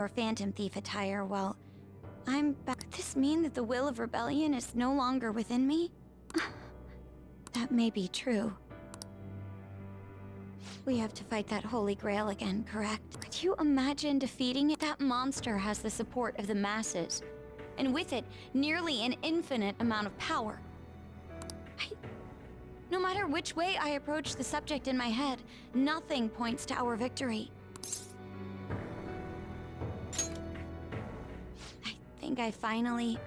or Phantom Thief attire while I'm back. Could this mean that the will of rebellion is no longer within me? That may be true. We have to fight that Holy Grail again, correct? Could you imagine defeating it? That monster has the support of the masses, and with it, nearly an infinite amount of power. No matter which way I approach the subject in my head, nothing points to our victory. I think I finally,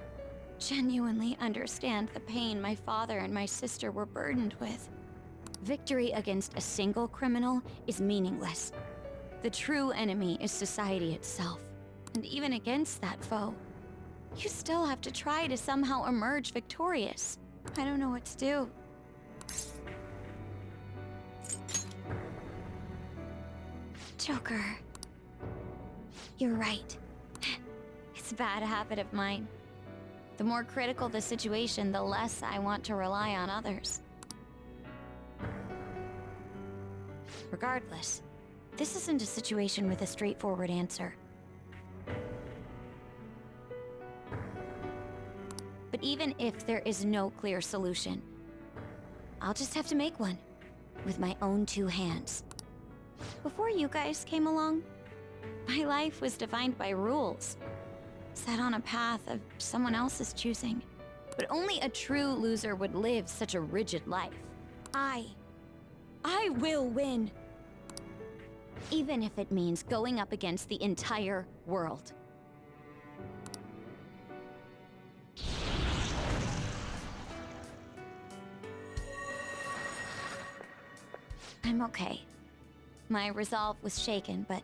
genuinely understand the pain my father and my sister were burdened with. Victory against a single criminal is meaningless. The true enemy is society itself. And even against that foe, you still have to try to somehow emerge victorious. I don't know what to do. Joker. You're right. It's a bad habit of mine. The more critical the situation, the less I want to rely on others. Regardless, this isn't a situation with a straightforward answer. But even if there is no clear solution, I'll just have to make one, with my own two hands. Before you guys came along, my life was defined by rules, set on a path of someone else's choosing. But only a true loser would live such a rigid life. I will win! Even if it means going up against the entire world. I'm okay. My resolve was shaken, but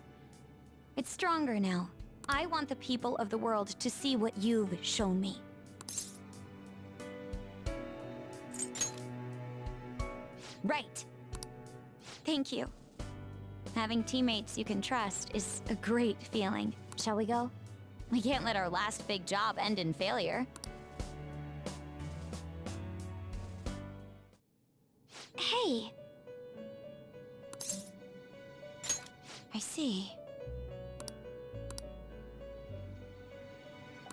it's stronger now. I want the people of the world to see what you've shown me. Right. Thank you. Having teammates you can trust is a great feeling. Shall we go? We can't let our last big job end in failure. Hey! I see.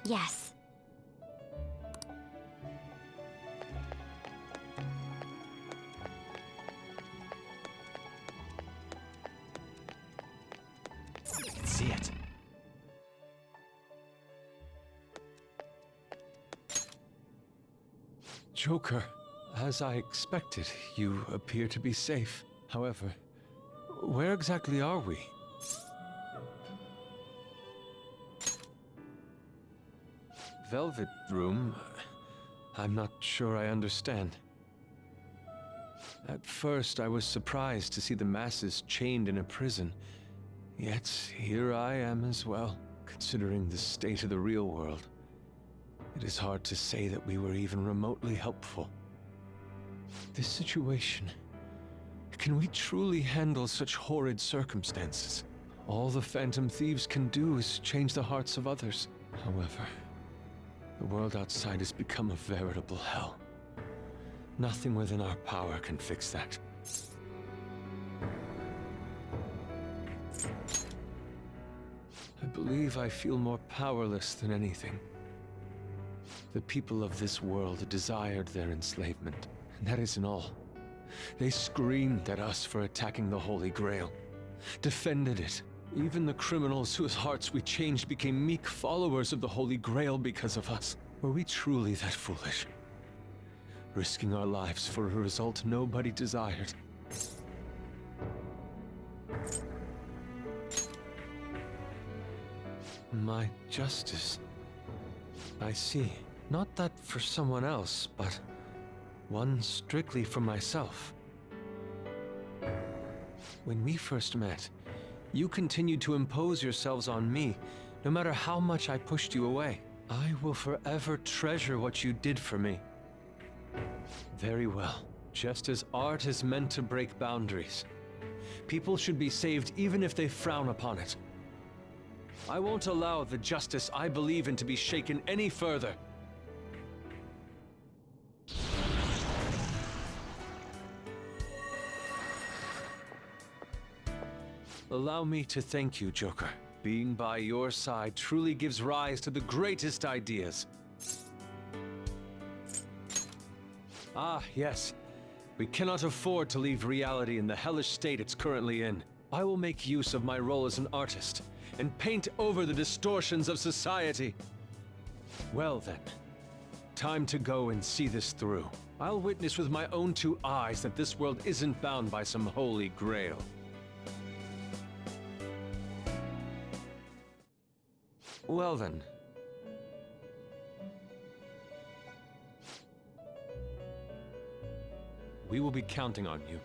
Yes. I can see it. Joker, as I expected, you appear to be safe. However, where exactly are we? Velvet Room? I'm not sure I understand. At first, I was surprised to see the masses chained in a prison. Yet, here I am as well, considering the state of the real world. It is hard to say that we were even remotely helpful. This situation... Can we truly handle such horrid circumstances? All the Phantom Thieves can do is change the hearts of others. However, the world outside has become a veritable hell. Nothing within our power can fix that. I believe I feel more powerless than anything. The people of this world desired their enslavement, and that isn't all. They screamed at us for attacking the Holy Grail, defended it. Even the criminals whose hearts we changed became meek followers of the Holy Grail because of us. Were we truly that foolish? Risking our lives for a result nobody desired. My justice. I see. Not that for someone else, but one strictly for myself. When we first met, you continued to impose yourselves on me, no matter how much I pushed you away. I will forever treasure what you did for me. Very well. Just as art is meant to break boundaries, people should be saved even if they frown upon it. I won't allow the justice I believe in to be shaken any further. Allow me to thank you, Joker. Being by your side truly gives rise to the greatest ideas. Ah, yes. We cannot afford to leave reality in the hellish state it's currently in. I will make use of my role as an artist and paint over the distortions of society. Well then, time to go and see this through. I'll witness with my own two eyes that this world isn't bound by some holy grail. Well then. We will be counting on you.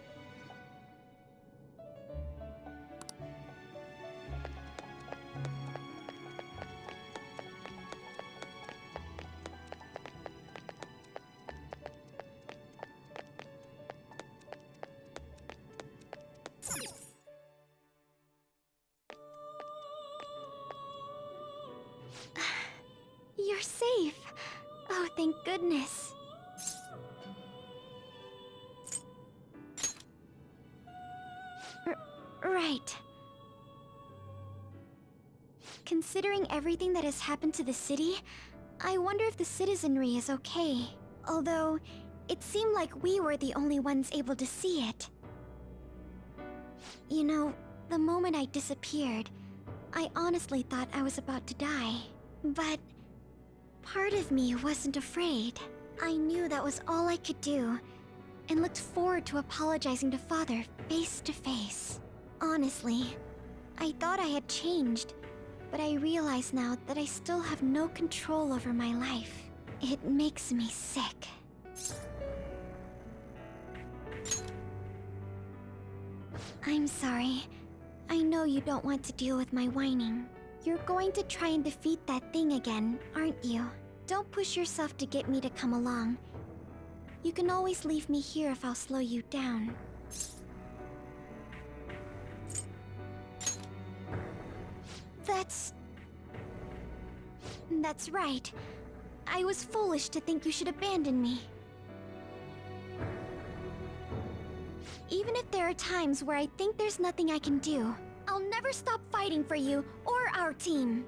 You're safe. Oh, thank goodness. Right. Considering everything that has happened to the city, I wonder if the citizenry is okay. Although, it seemed like we were the only ones able to see it. You know, the moment I disappeared, I honestly thought I was about to die. But part of me wasn't afraid. I knew that was all I could do, and looked forward to apologizing to Father face to face. Honestly, I thought I had changed, but I realize now that I still have no control over my life. It makes me sick. I'm sorry. I know you don't want to deal with my whining. You're going to try and defeat that thing again, aren't you? Don't push yourself to get me to come along. You can always leave me here if I'll slow you down. That's right. I was foolish to think you should abandon me. Even if there are times where I think there's nothing I can do, I'll never stop fighting for you or our team.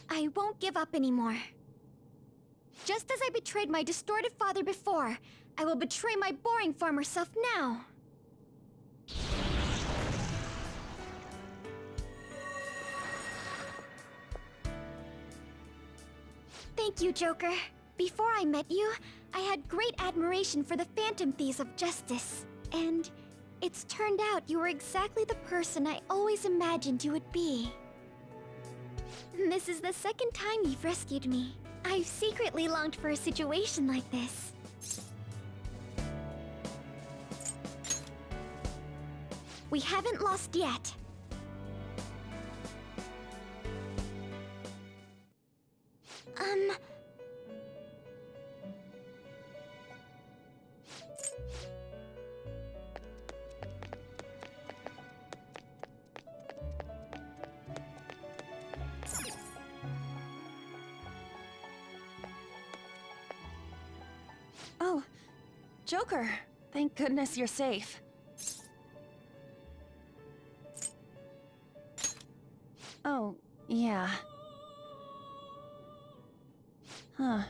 I won't give up anymore. Just as I betrayed my distorted father before, I will betray my boring former self now. Thank you, Joker. Before I met you, I had great admiration for the Phantom Thieves of Justice. And it's turned out you were exactly the person I always imagined you would be. This is the second time you've rescued me. I've secretly longed for a situation like this. We haven't lost yet. Oh, Joker. Thank goodness you're safe. Oh, yeah. Huh.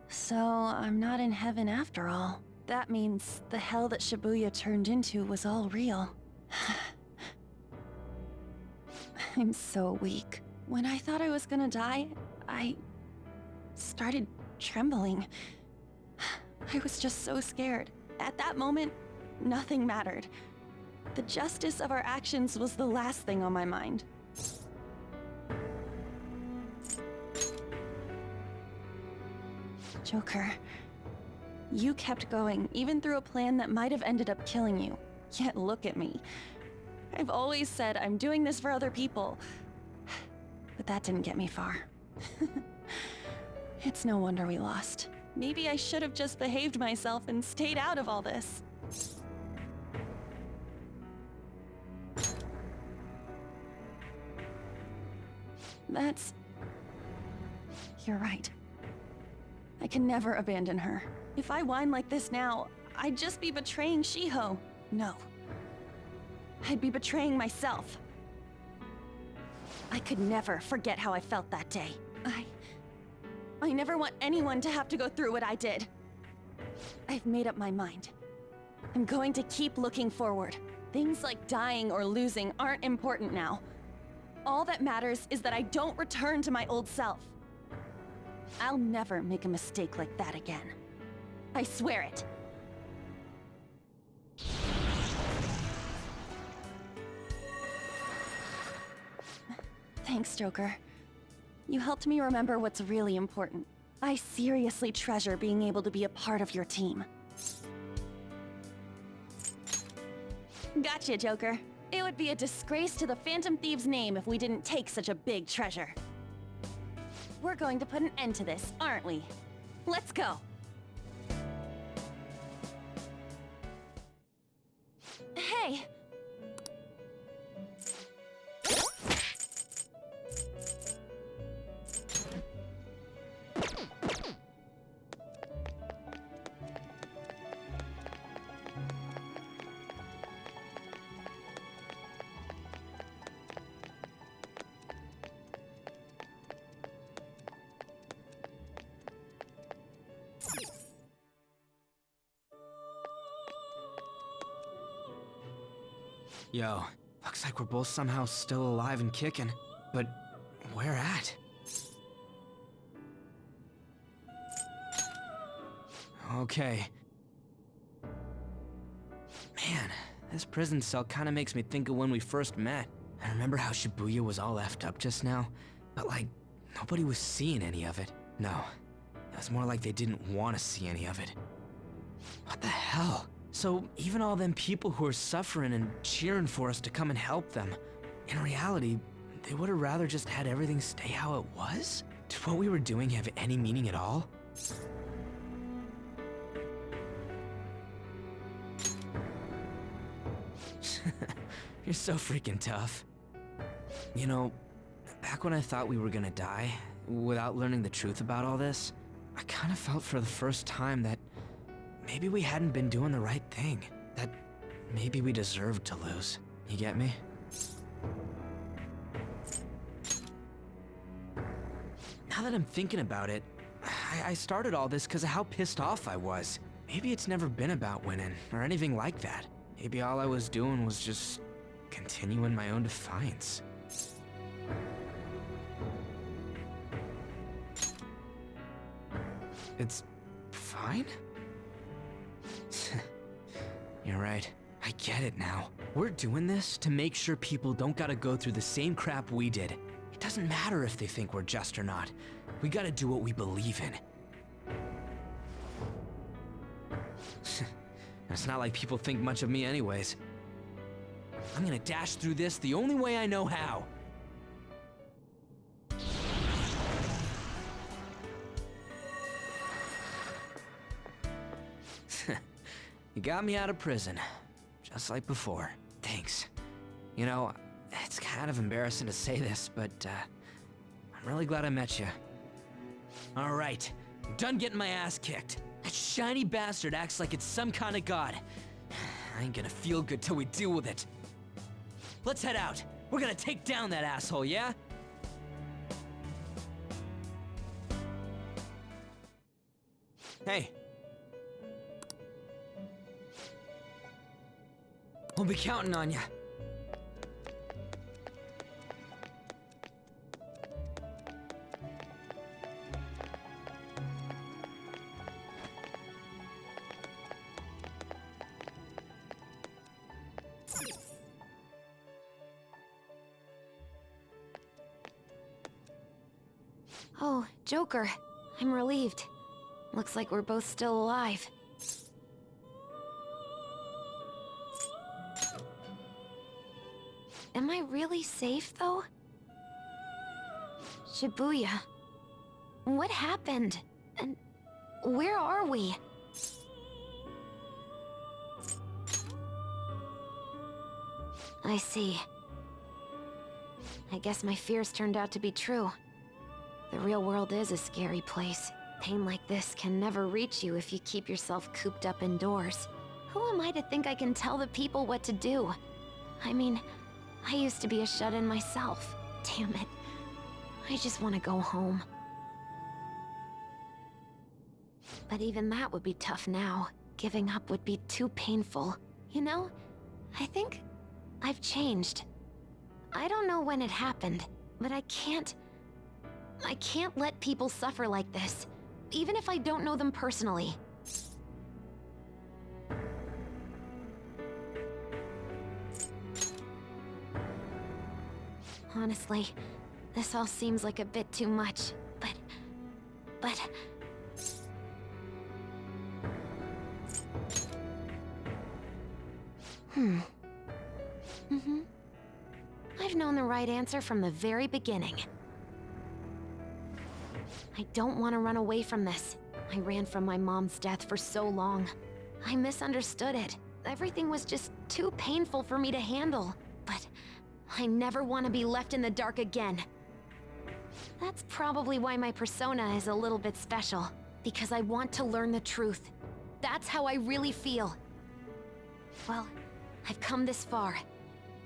So, I'm not in heaven after all. That means the hell that Shibuya turned into was all real. I'm so weak. When I thought I was gonna die, I started trembling. I was just so scared. At that moment, nothing mattered. The justice of our actions was the last thing on my mind. Joker, you kept going, even through a plan that might have ended up killing you. Yet look at me. I've always said I'm doing this for other people. But that didn't get me far. It's no wonder we lost. Maybe I should have just behaved myself and stayed out of all this. You're right. I can never abandon her. If I whine like this now, I'd just be betraying Shiho. No. I'd be betraying myself. I could never forget how I felt that day. I never want anyone to have to go through what I did. I've made up my mind. I'm going to keep looking forward. Things like dying or losing aren't important now. All that matters is that I don't return to my old self. I'll never make a mistake like that again. I swear it. Thanks, Joker. You helped me remember what's really important. I seriously treasure being able to be a part of your team. Gotcha, Joker. It would be a disgrace to the Phantom Thieves' name if we didn't take such a big treasure. We're going to put an end to this, aren't we? Let's go! Hey! Yo, looks like we're both somehow still alive and kicking. But where at? Okay. Man, this prison cell kinda makes me think of when we first met. I remember how Shibuya was all effed up just now, but like, nobody was seeing any of it. No, it was more like they didn't want to see any of it. What the hell? So even all them people who are suffering and cheering for us to come and help them, in reality, they would have rather just had everything stay how it was? Did what we were doing have any meaning at all? You're so freaking tough. You know, back when I thought we were gonna die, without learning the truth about all this, I kind of felt for the first time that maybe we hadn't been doing the right thing. That maybe we deserved to lose. You get me? Now that I'm thinking about it, I started all this because of how pissed off I was. Maybe it's never been about winning, or anything like that. Maybe all I was doing was just continuing my own defiance. It's fine? You're right. I get it now. We're doing this to make sure people don't gotta go through the same crap we did. It doesn't matter if they think we're just or not. We gotta do what we believe in. It's not like people think much of me anyways. I'm gonna dash through this the only way I know how. You got me out of prison, just like before. Thanks. You know, it's kind of embarrassing to say this, but I'm really glad I met you. All right, I'm done getting my ass kicked. That shiny bastard acts like it's some kind of god. I ain't gonna feel good till we deal with it. Let's head out. We're gonna take down that asshole, yeah? Hey. We'll be counting on you. Oh, Joker. I'm relieved. Looks like we're both still alive. Am I really safe, though? Shibuya. What happened? And where are we? I see. I guess my fears turned out to be true. The real world is a scary place. Pain like this can never reach you if you keep yourself cooped up indoors. Who am I to think I can tell the people what to do? I mean, I used to be a shut-in myself. Damn it. I just want to go home. But even that would be tough now. Giving up would be too painful. You know, I think I've changed. I don't know when it happened, but I can't let people suffer like this, even if I don't know them personally. Honestly, this all seems like a bit too much, but... I've known the right answer from the very beginning. I don't want to run away from this. I ran from my mom's death for so long. I misunderstood it. Everything was just too painful for me to handle. But I never want to be left in the dark again. That's probably why my persona is a little bit special. Because I want to learn the truth. That's how I really feel. Well, I've come this far.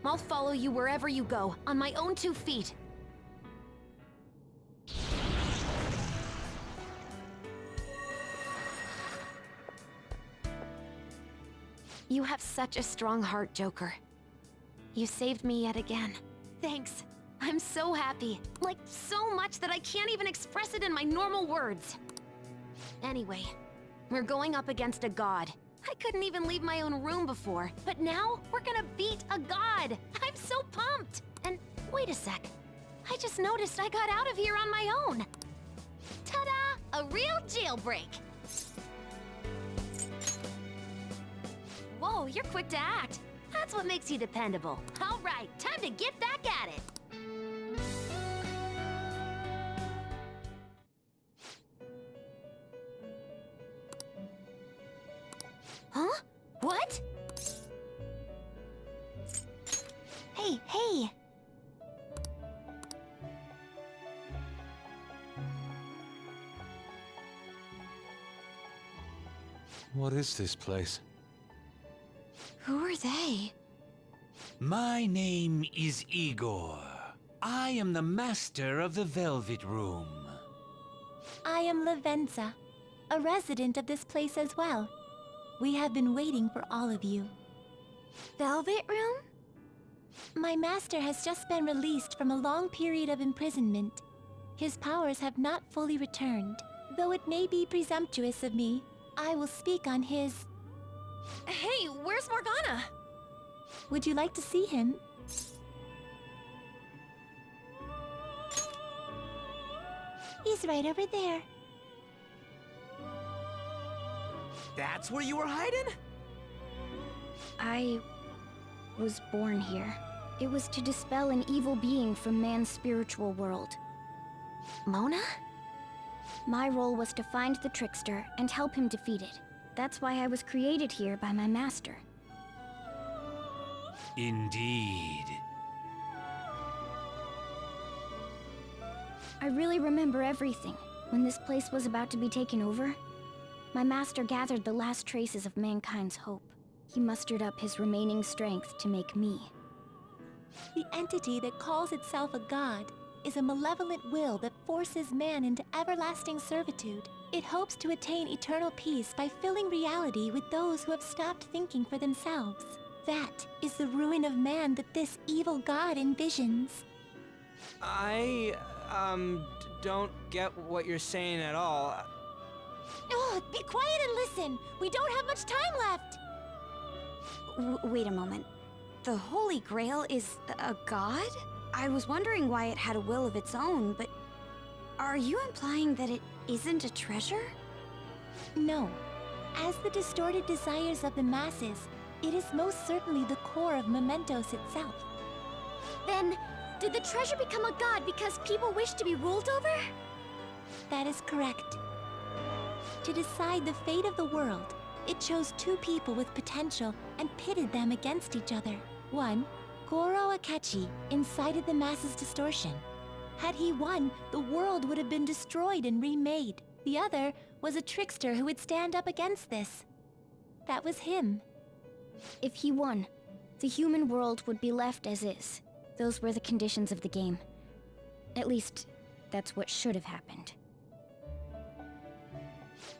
I'll follow you wherever you go, on my own 2 feet. You have such a strong heart, Joker. You saved me yet again. Thanks. I'm so happy. Like, so much that I can't even express it in my normal words. Anyway, we're going up against a god. I couldn't even leave my own room before, but now we're gonna beat a god! I'm so pumped! And wait a sec. I just noticed I got out of here on my own. Ta-da! A real jailbreak! Whoa, you're quick to act. That's what makes you dependable. All right, time to get back at it. Huh? What? Hey. What is this place? Who are they? My name is Igor. I am the master of the Velvet Room. I am Lavenza, a resident of this place as well. We have been waiting for all of you. Velvet Room? My master has just been released from a long period of imprisonment. His powers have not fully returned. Though it may be presumptuous of me, I will speak on his... Hey, where's Morgana? Would you like to see him? He's right over there. That's where you were hiding? I was born here. It was to dispel an evil being from man's spiritual world. Mona? My role was to find the trickster and help him defeat it. That's why I was created here by my master. Indeed. I really remember everything. When this place was about to be taken over, my master gathered the last traces of mankind's hope. He mustered up his remaining strength to make me. The entity that calls itself a god is a malevolent will that forces man into everlasting servitude. It hopes to attain eternal peace by filling reality with those who have stopped thinking for themselves. That is the ruin of man that this evil god envisions. I, don't get what you're saying at all. Oh, be quiet and listen! We don't have much time left! Wait a moment. The Holy Grail is a god? I was wondering why it had a will of its own, but... Are you implying that it isn't a treasure? No. As the distorted desires of the masses, it is most certainly the core of Mementos itself. Then, did the treasure become a god because people wish to be ruled over? That is correct. To decide the fate of the world, it chose 2 people with potential and pitted them against each other. One, Goro Akechi, incited the masses' distortion. Had he won, the world would have been destroyed and remade. The other was a trickster who would stand up against this. That was him. If he won, the human world would be left as is. Those were the conditions of the game. At least, that's what should have happened.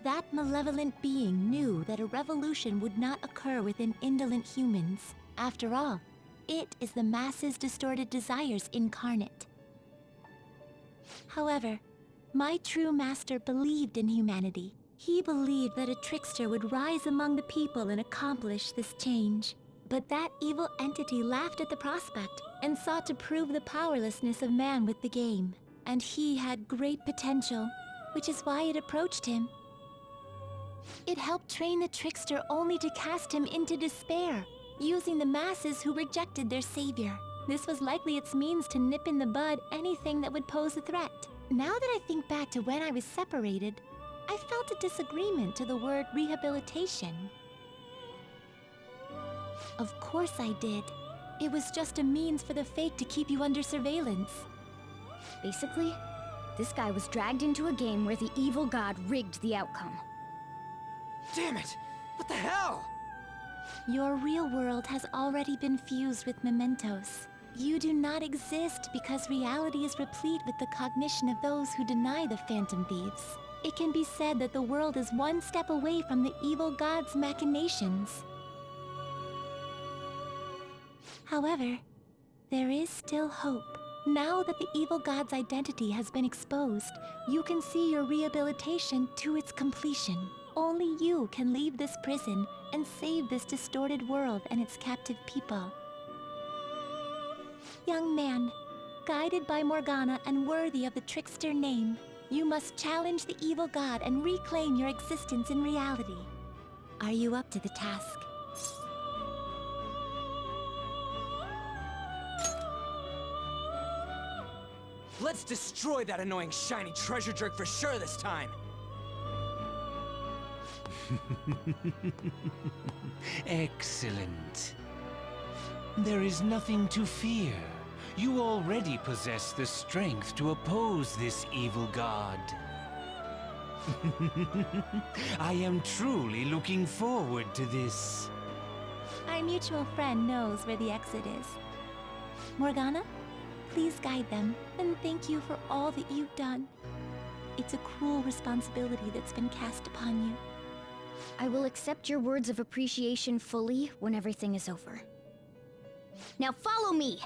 That malevolent being knew that a revolution would not occur within indolent humans. After all, it is the masses' distorted desires incarnate. However, my true master believed in humanity. He believed that a trickster would rise among the people and accomplish this change. But that evil entity laughed at the prospect and sought to prove the powerlessness of man with the game. And he had great potential, which is why it approached him. It helped train the trickster only to cast him into despair, using the masses who rejected their savior. This was likely its means to nip in the bud anything that would pose a threat. Now that I think back to when I was separated, I felt a disagreement to the word rehabilitation. Of course I did. It was just a means for the fake to keep you under surveillance. Basically, this guy was dragged into a game where the evil god rigged the outcome. Damn it! What the hell? Your real world has already been fused with mementos. You do not exist because reality is replete with the cognition of those who deny the Phantom Thieves. It can be said that the world is one step away from the evil god's machinations. However, there is still hope. Now that the evil god's identity has been exposed, you can see your rehabilitation to its completion. Only you can leave this prison and save this distorted world and its captive people. Young man, guided by Morgana and worthy of the trickster name, you must challenge the evil god and reclaim your existence in reality. Are you up to the task? Let's destroy that annoying shiny treasure jerk for sure this time! Excellent. There is nothing to fear. You already possess the strength to oppose this evil god. I am truly looking forward to this. Our mutual friend knows where the exit is. Morgana, please guide them, and thank you for all that you've done. It's a cruel responsibility that's been cast upon you. I will accept your words of appreciation fully when everything is over. Now follow me!